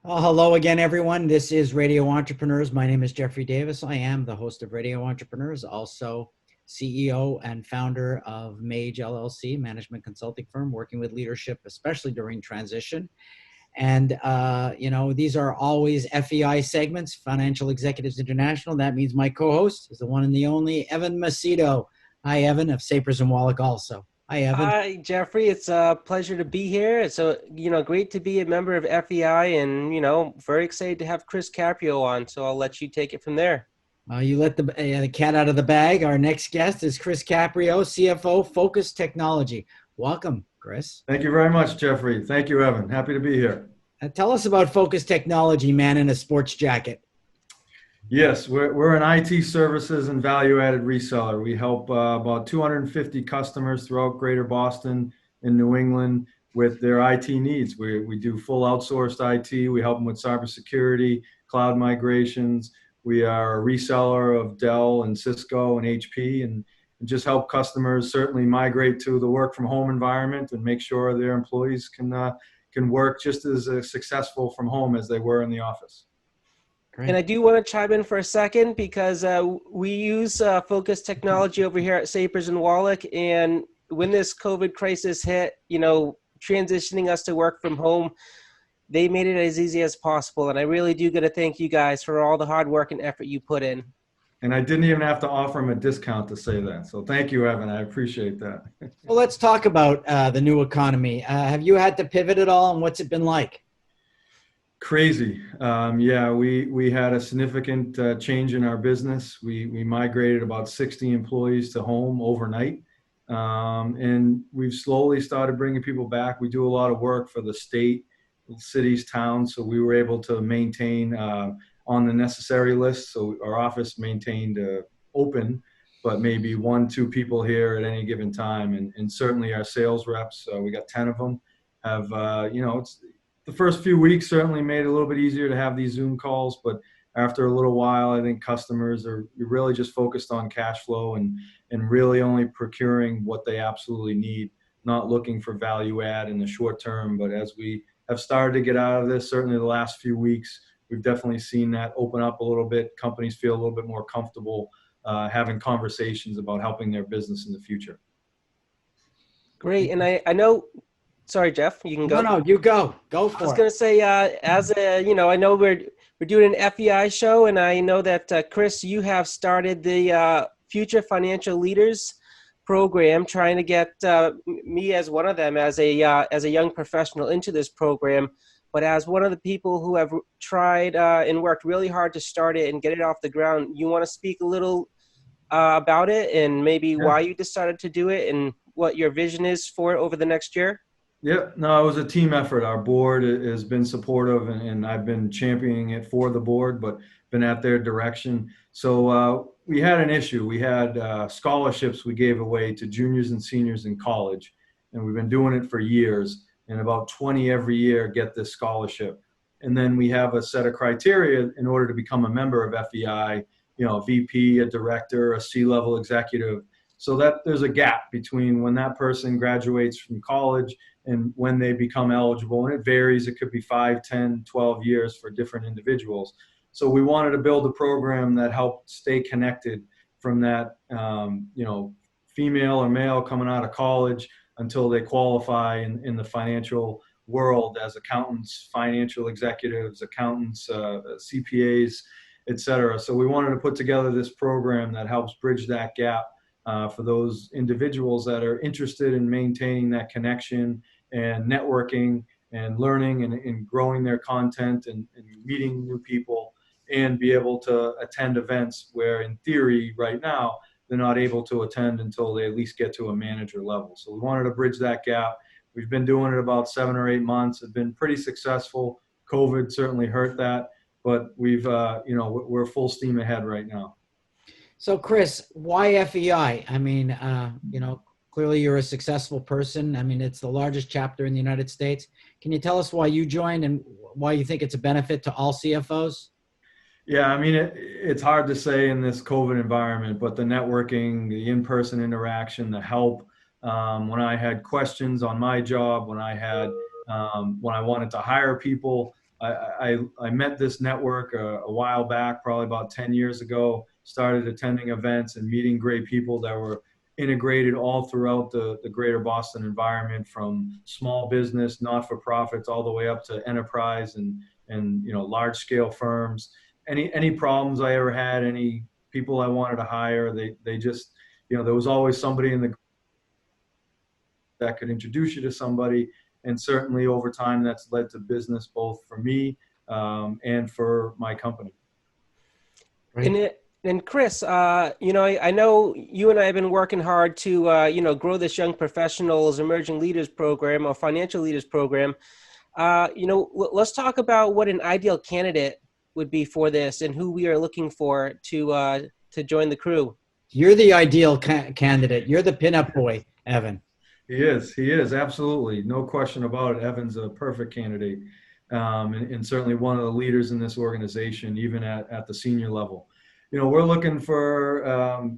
Hello again, everyone. This is Radio Entrepreneurs. My name is Jeffrey Davis. I am the host of Radio Entrepreneurs, also CEO and founder of MAGE LLC, management consulting firm, working with leadership, especially during transition. And, these are always FEI segments, Financial Executives International. That means my co-host is the one and the only Evan Macedo. Hi, Evan, of Sapers and Wallack also. Hi, Evan. Hi, Jeffrey. It's a pleasure to be here. It's great to be a member of FEI and, very excited to have Chris Caprio on. So I'll let you take it from there. You let the cat out of the bag. Our next guest is Chris Caprio, CFO, Focus Technology. Welcome, Chris. Thank you very much, Jeffrey. Thank you, Evan. Happy to be here. Tell us about Focus Technology, man in a sports jacket. Yes, we're an IT services and value-added reseller. We help about 250 customers throughout Greater Boston and New England with their IT needs. We do full outsourced IT. We help them with cybersecurity, cloud migrations. We are a reseller of Dell and Cisco and HP, and just help customers certainly migrate to the work from home environment and make sure their employees can work just as successful from home as they were in the office. And I do want to chime in for a second because we use Focus Technology over here at Sapers and Wallack. And when this COVID crisis hit, transitioning us to work from home, they made it as easy as possible. And I really do got to thank you guys for all the hard work and effort you put in. And I didn't even have to offer them a discount to say that. So thank you, Evan. I appreciate that. Well, let's talk about the new economy. Have you had to pivot at all, and what's it been like? Crazy. Yeah, we had a significant change in our business. We migrated about 60 employees to home overnight. And we've slowly started bringing people back. We do a lot of work for the state, cities, towns. So we were able to maintain on the necessary list. So our office maintained open, but maybe 1-2 people here at any given time. And certainly our sales reps, we got 10 of them, have, it's the first few weeks certainly made it a little bit easier to have these Zoom calls, but after a little while, I think customers are really just focused on cash flow and really only procuring what they absolutely need, not looking for value add in the short term. But as we have started to get out of this, certainly the last few weeks, we've definitely seen that open up a little bit. Companies feel a little bit more comfortable having conversations about helping their business in the future. Great. And I know, sorry, Jeff, you can go. No, you go. Go for it. I was going to say, I know we're doing an FEI show, and I know that, Chris, you have started the Future Financial Leaders program, trying to get me as one of them as a young professional into this program. But as one of the people who have tried and worked really hard to start it and get it off the ground, you want to speak a little about it and maybe why you decided to do it and what your vision is for it over the next year? Yeah, no, it was a team effort. Our board has been supportive, and I've been championing it for the board, but been at their direction. So we had an issue. We had scholarships we gave away to juniors and seniors in college, and we've been doing it for years. And about 20 every year get this scholarship. And then we have a set of criteria in order to become a member of FEI, a VP, a director, a C-level executive, so that there's a gap between when that person graduates from college and when they become eligible. And it varies. It could be 5, 10, 12 years for different individuals. So we wanted to build a program that helped stay connected from that, female or male coming out of college until they qualify in the financial world as accountants, financial executives, accountants, CPAs, et cetera. So we wanted to put together this program that helps bridge that gap for those individuals that are interested in maintaining that connection and networking and learning and growing their content and meeting new people, and be able to attend events where in theory right now they're not able to attend until they at least get to a manager level. So we wanted to bridge that gap. We've been doing it about 7 or 8 months. It's been pretty successful. COVID certainly hurt that, but we're full steam ahead right now. So Chris, why FEI? I mean, clearly you're a successful person. I mean, it's the largest chapter in the United States. Can you tell us why you joined and why you think it's a benefit to all CFOs? Yeah, I mean, it's hard to say in this COVID environment, but the networking, the in-person interaction, the help, when I had questions on my job, when I wanted to hire people, I met this network a while back, probably about 10 years ago, started attending events and meeting great people that were integrated all throughout the greater Boston environment, from small business, not-for-profits, all the way up to enterprise and large scale firms. Any problems I ever had, any people I wanted to hire, they just, there was always somebody in the that could introduce you to somebody. And certainly over time, that's led to business both for me and for my company. Right. And Chris, I know you and I have been working hard to, grow this Young Professionals Emerging Leaders Program or Financial Leaders Program. Let's talk about what an ideal candidate would be for this and who we are looking for to join the crew. You're the ideal candidate. You're the pinup boy, Evan. He is, absolutely. No question about it. Evan's a perfect candidate, and certainly one of the leaders in this organization, even at the senior level. We're looking for,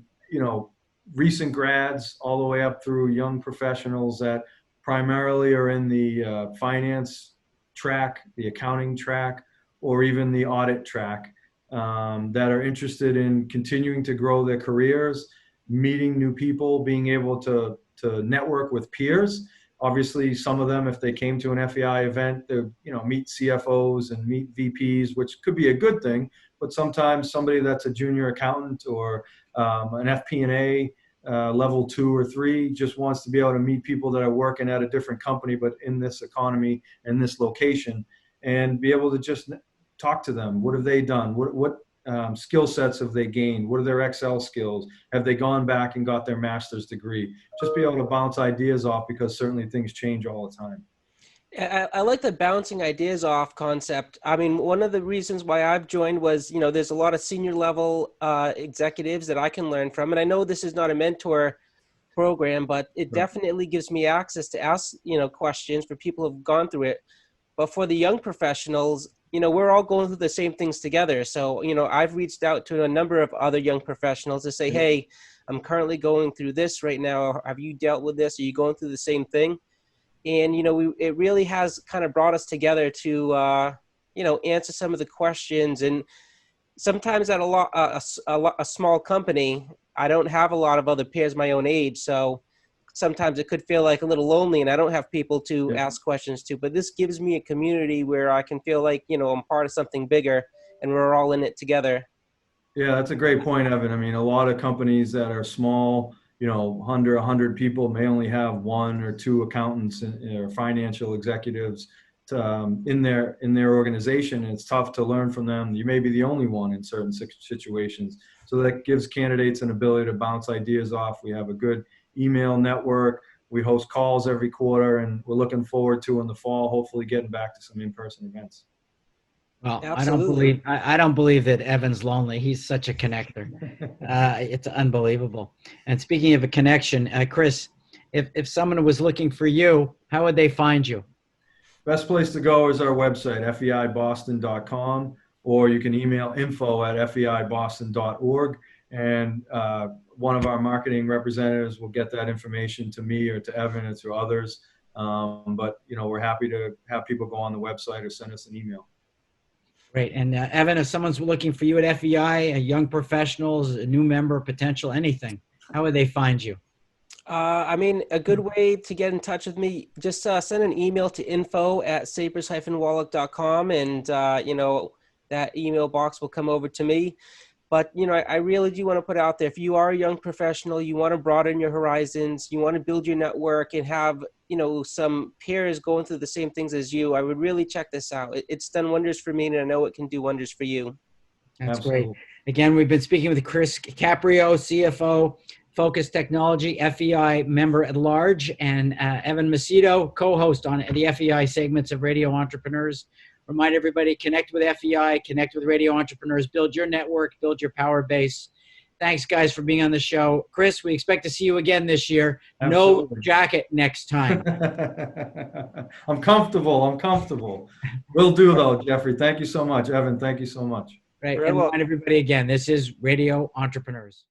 recent grads all the way up through young professionals that primarily are in the finance track, the accounting track, or even the audit track, that are interested in continuing to grow their careers, meeting new people, being able to network with peers. Obviously, some of them, if they came to an FEI event, they meet CFOs and meet VPs, which could be a good thing. But sometimes somebody that's a junior accountant or an FP&A level 2 or 3 just wants to be able to meet people that are working at a different company, but in this economy and this location, and be able to just talk to them. What have they done? What skill sets have they gained? What are their Excel skills? Have they gone back and got their master's degree? Just be able to bounce ideas off, because certainly things change all the time. I like the bouncing ideas off concept. I mean, one of the reasons why I've joined was, there's a lot of senior level executives that I can learn from. And I know this is not a mentor program, but it definitely gives me access to ask, questions for people who've gone through it. But for the young professionals, we're all going through the same things together. So, I've reached out to a number of other young professionals to say, hey, I'm currently going through this right now. Have you dealt with this? Are you going through the same thing? And, it really has kind of brought us together to, answer some of the questions. And sometimes at a small company, I don't have a lot of other peers my own age. So sometimes it could feel like a little lonely and I don't have people to ask questions to, but this gives me a community where I can feel like, I'm part of something bigger and we're all in it together. Yeah, that's a great point, Evan. I mean, a lot of companies that are small, under 100 people may only have 1 or 2 accountants or financial executives in their organization. And it's tough to learn from them. You may be the only one in certain situations. So that gives candidates an ability to bounce ideas off. We have a good email network. We host calls every quarter, and we're looking forward to in the fall, hopefully getting back to some in-person events. Well, Absolutely. I don't believe that Evan's lonely. He's such a connector. It's unbelievable. And speaking of a connection, Chris, if someone was looking for you, how would they find you? Best place to go is our website, feiboston.com, or you can email info@feiboston.org. And one of our marketing representatives will get that information to me or to Evan or to others. But, we're happy to have people go on the website or send us an email. Great. And Evan, if someone's looking for you at FEI, young professionals, a new member, potential, anything, how would they find you? A good way to get in touch with me, just send an email to info@sapers-wallack.com and, that email box will come over to me. But, I really do want to put out there, if you are a young professional, you want to broaden your horizons, you want to build your network and have, some peers going through the same things as you, I would really check this out. It's done wonders for me, and I know it can do wonders for you. That's Absolutely great. Again, we've been speaking with Chris Caprio, CFO, Focus Technology, FEI member at large, and Evan Macedo, co-host on the FEI segments of Radio Entrepreneurs. Remind everybody, connect with FEI, connect with Radio Entrepreneurs, build your network, build your power base. Thanks, guys, for being on the show. Chris, we expect to see you again this year. Absolutely. No jacket next time. I'm comfortable. Will do, though, Jeffrey. Thank you so much. Evan, thank you so much. Right. Very And well. remind everybody again, this is Radio Entrepreneurs.